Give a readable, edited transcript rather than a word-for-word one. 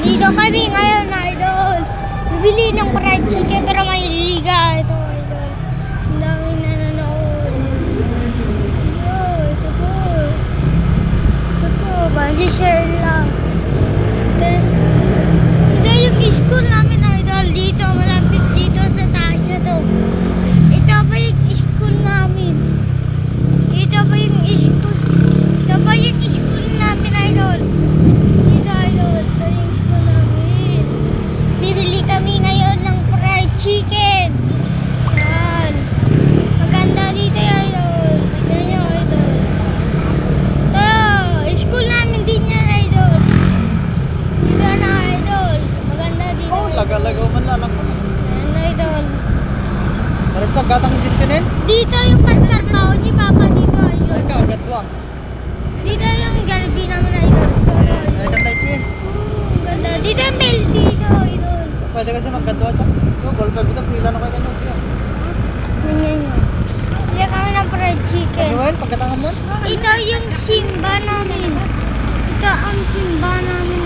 Dito kami ngayon, idol. Bibili ng fried chicken pero may liga. Ito, idol. Ang daming nanonood. Ito po. Ito po. Share lang. Ito yung school namin, idol. Dito, malapit dito sa taas na to. Ito pa yung school namin. Ito pa yung school. Ito pa yung school namin, idol. Dito, idol. Ito yung school namin. Bibili kami ngayon ng fried chicken. Yan. Maganda dito, idol. Tignan nyo, idol. Ito, school namin din yan, idol. Dito na, idol. Maganda dito. Oh, laga-lagaw man lang ako. Ayan, idol. Harap sa gatang dito Dito yung pantarbaho ni Papa dito, idol. Ay, kagat lang. Dito yung Jollibee namin, idol. Dito, idol. Ay, ganda siya. Ganda. Dito yung milk dito, idol. Pwede kasi maggadwa siya. Yung golpe bito, pila na kayo ganyan siya. Ganyan yun. Bili kami ng fried chicken. Ano yun, pagkatangan mo? Ito yung simba namin. Ito ang simba namin,